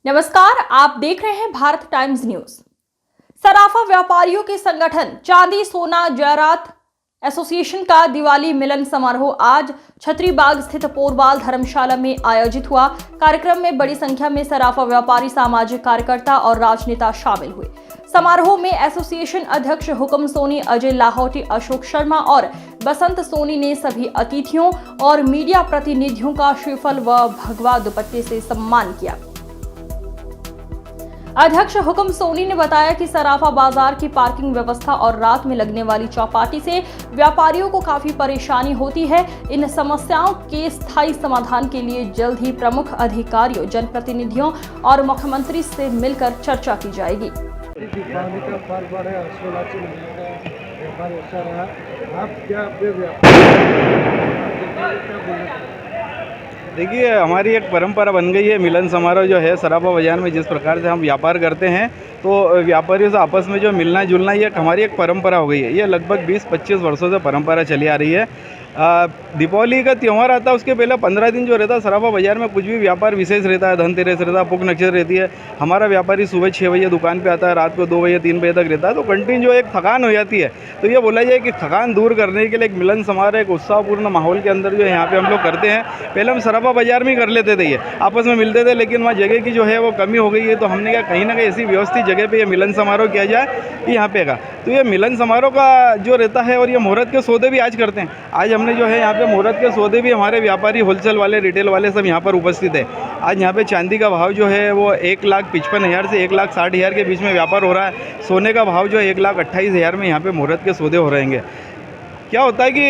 नमस्कार, आप देख रहे हैं भारत टाइम्स न्यूज। सराफा व्यापारियों के संगठन चांदी सोना जयरात एसोसिएशन का दिवाली मिलन समारोह आज छतरीबाग स्थित पोरबाल धर्मशाला में आयोजित हुआ। कार्यक्रम में बड़ी संख्या में सराफा व्यापारी, सामाजिक कार्यकर्ता और राजनेता शामिल हुए। समारोह में एसोसिएशन अध्यक्ष हुक्म सोनी, अजय लाहौटी, अशोक शर्मा और बसंत सोनी ने सभी अतिथियों और मीडिया प्रतिनिधियों का श्रीफल व भगवा दुपट्टे से सम्मान किया। अध्यक्ष हुक्म सोनी ने बताया कि सराफा बाजार की पार्किंग व्यवस्था और रात में लगने वाली चौपाटी से व्यापारियों को काफी परेशानी होती है। इन समस्याओं के स्थायी समाधान के लिए जल्द ही प्रमुख अधिकारियों, जनप्रतिनिधियों और मुख्यमंत्री से मिलकर चर्चा की जाएगी। दीपावली का पर्व है, हर्षोल्लास से मनाया गया, व्यापार अच्छा रहा। आप क्या अपने देखिए, हमारी एक परंपरा बन गई है। मिलन समारोह जो है सराफा बाजार में, जिस प्रकार से हम व्यापार करते हैं तो व्यापारियों से आपस में जो मिलना जुलना, ये हमारी एक परंपरा हो गई है। ये लगभग 20-25 वर्षों से परंपरा चली आ रही है। दीपावली का त्यौहार आता है, उसके पहले 15 दिन जो रहता है सराफा बाजार में कुछ भी व्यापार विशेष रहता है। धनतेरस रहता है, पुक नक्षत्र रहती है। हमारा व्यापारी सुबह 6 बजे दुकान पे आता है, रात को 2 बजे 3 बजे तक रहता है। तो कंटिन्यू जो एक थकान हो जाती है, तो ये बोला जाए कि थकान दूर करने के लिए एक मिलन समारोह, एक उत्साहपूर्ण माहौल के अंदर जो है यहाँ पे हम लोग करते हैं। पहले हम सराफा बाजार में ही कर लेते थे, ये आपस में मिलते थे, लेकिन वहाँ जगह की जो है वो कमी हो गई है। तो हमने कहा कहीं ना कहीं ऐसी व्यवस्थित जगह पे ये मिलन समारोह किया जाए कि यहाँ पे का। तो ये मिलन समारोह का जो रहता है, और ये मुहूर्त के सौदे भी आज करते हैं। आज हमने जो है यहाँ पे मुहूर्त के सौदे भी, हमारे व्यापारी, होलसेल वाले, रिटेल वाले सब यहाँ पर उपस्थित है। आज यहाँ पे चांदी का भाव जो है वो 1,55,000 से 1,60,000 के बीच में व्यापार हो रहा है। सोने का भाव जो है 1,28,000 में यहाँ पे मुहूर्त के सौदे हो रहेंगे। क्या होता है कि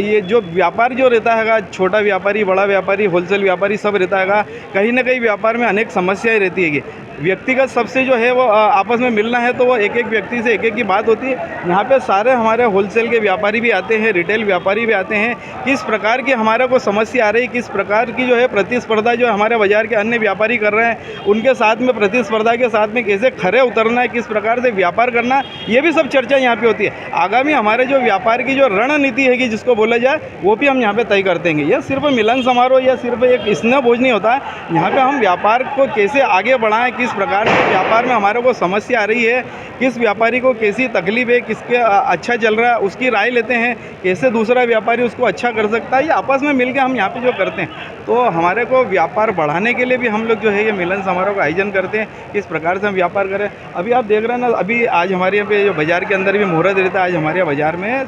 ये जो व्यापार जो रहता है, छोटा व्यापारी, बड़ा व्यापारी, होलसेल व्यापारी सब रहता है, कहीं ना कहीं व्यापार में अनेक समस्याएं रहती है। व्यक्तिगत सबसे जो है वो आपस में मिलना है तो वो एक एक व्यक्ति से एक एक की बात होती है। यहाँ पे सारे हमारे होलसेल के व्यापारी भी आते हैं, रिटेल व्यापारी भी आते हैं। किस प्रकार की हमारे को समस्या आ रही, किस प्रकार की जो है प्रतिस्पर्धा जो हमारे बाज़ार के अन्य व्यापारी कर रहे हैं, उनके साथ में प्रतिस्पर्धा के साथ में कैसे खरे उतरना है, किस प्रकार से व्यापार करना, ये भी सब चर्चा यहाँ पे होती है। आगामी हमारे जो व्यापार की जो रणनीति है कि जिसको बोला जाए, वो भी हम यहाँ पे तय करते हैं। यह सिर्फ मिलन समारोह या सिर्फ एक स्नेह भोज नहीं होता है। यहाँ पे हम व्यापार को कैसे आगे बढ़ाएं, किस प्रकार के व्यापार में हमारे को समस्या आ रही है, किस व्यापारी को कैसी तकलीफ है, किसके अच्छा चल रहा है, उसकी राय लेते हैं। कैसे दूसरा व्यापारी उसको अच्छा कर सकता है, ये आपस में मिलकर हम यहाँ पे जो करते हैं। तो हमारे को व्यापार बढ़ाने के लिए भी हम लोग जो है ये मिलन समारोह का आयोजन करते हैं, किस प्रकार से हम व्यापार करें। अभी आप देख रहे हैं ना, अभी आज हमारे यहाँ पे जो बाज़ार के अंदर भी मुहूर्त रहता है। आज हमारे बाज़ार में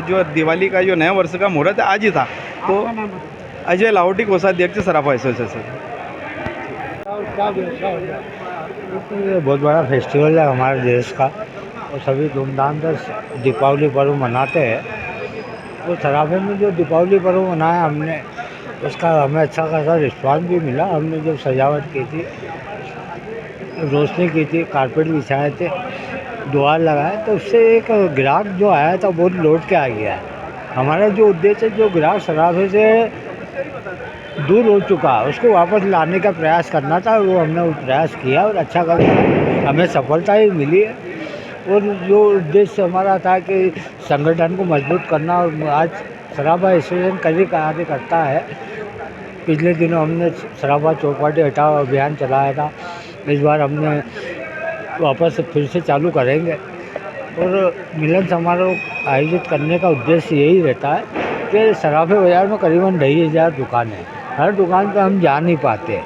जो दिवाली का जो नया वर्ष का मुहूर्त है आज ही था। तो अजय लाहौटी, कोषाध्यक्ष, सराफा एसोसिएशन। बहुत बड़ा फेस्टिवल है हमारे देश का, और सभी धूमधाम से दीपावली पर्व मनाते हैं। तो सराफे में जो दीपावली पर्व मनाया हमने, उसका हमें अच्छा खासा रिस्पॉन्स भी मिला। हमने जब सजावट की थी, रोशनी की थी, कारपेट बिछाए थे, द्वार लगाए, तो उससे एक ग्राहक जो आया था बहुत लौट के आ गया है। हमारा जो उद्देश्य है, जो ग्राहक सराफे से दूर हो चुका है, उसको वापस लाने का प्रयास करना था। वो हमने वो प्रयास किया और अच्छा कर हमें सफलता ही मिली है। और जो उद्देश्य हमारा था कि संगठन को मजबूत करना, और आज सराफा एसोसिएशन कभी कार्य करता है। पिछले दिनों हमने सराफा चौपाटी हटाओ अभियान चलाया था, इस बार हमने वापस से फिर से चालू करेंगे। और मिलन समारोह आयोजित करने का उद्देश्य यही रहता है कि सराफे बाज़ार में करीबन 2,500 दुकानें हैं। हर दुकान पे हम जा नहीं पाते,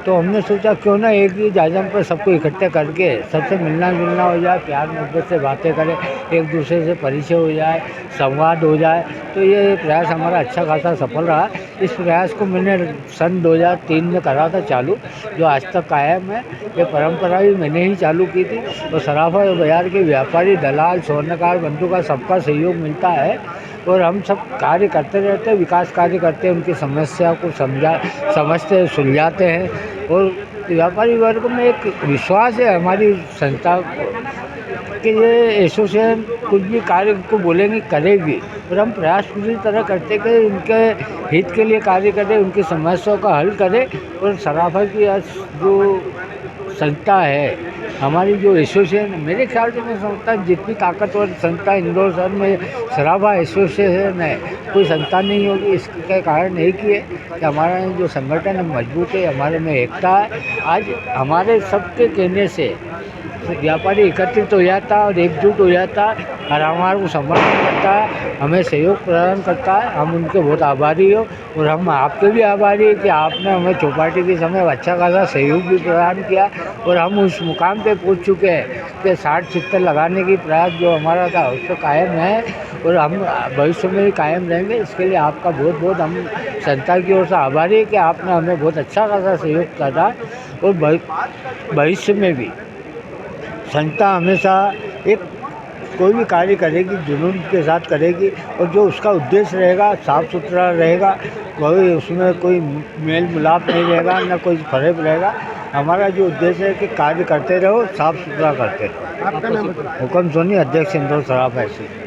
तो हमने सोचा क्यों ना एक ही जगह पर सबको इकट्ठे करके सबसे मिलना जुलना हो जाए, प्यार मोहब्बत से बातें करें, एक दूसरे से परिचय हो जाए, संवाद हो जाए। तो ये प्रयास हमारा अच्छा खासा सफल रहा। इस प्रयास को मैंने सन 2003 में करा था चालू, जो आज तक कायम है। ये परंपरा भी मैंने ही चालू की थी। और सराफा बाज़ार के व्यापारी, दलाल, स्वर्णकार बंधु का सबका सहयोग मिलता है, और हम सब कार्य करते रहते हैं, विकास कार्य करते हैं, उनकी समस्या को समझते हैं, सुलझाते हैं। और व्यापारी वर्ग में एक विश्वास है हमारी संस्था कि ये एसोसिएशन कुछ भी कार्य को बोलेंगे करेगी, और हम प्रयास पूरी तरह करते कि उनके हित के लिए कार्य करें, उनकी समस्याओं का हल करें। और सराफा की जो संस्था है, हमारी जो एसोसिएशन, मेरे ख्याल से मैं समझता हूँ जितनी ताकतवर संस्था इंदौर शहर में सराफा एसोसिएशन है, कोई संस्था नहीं होगी। इसका कारण एक ही है कि हमारा जो संगठन है मजबूत है, हमारे में एकता है। आज हमारे सबके कहने से व्यापारी एकत्रित हो जाता है और एकजुट हो जाता है, और हमारे को समर्थन करता है, हमें सहयोग प्रदान करता है। हम उनके बहुत आभारी हो, और हम आपके भी आभारी हैं कि आपने हमें चौपाटी के समय अच्छा खासा सहयोग भी प्रदान किया, और हम उस मुकाम पे पहुंच चुके हैं कि 60-70 लगाने की प्रयास जो हमारा था उस पर कायम है, और हम भविष्य में भी कायम रहेंगे। इसके लिए आपका बहुत बहुत हम संस्था की ओर से आभारी है कि आपने हमें बहुत अच्छा खासा सहयोग करा, और भविष्य में भी संस्था हमेशा एक कोई भी कार्य करेगी जुनून के साथ करेगी, और जो उसका उद्देश्य रहेगा साफ़ सुथरा रहेगा, कोई उसमें कोई मेल मिलाप नहीं रहेगा, न कोई फर्क रहेगा। हमारा जो उद्देश्य है कि कार्य करते रहो, साफ़ सुथरा करते रहो। आपका नाम बताइए। हुक्म सोनी, अध्यक्ष इंदौर सराफा एसोसिएशन।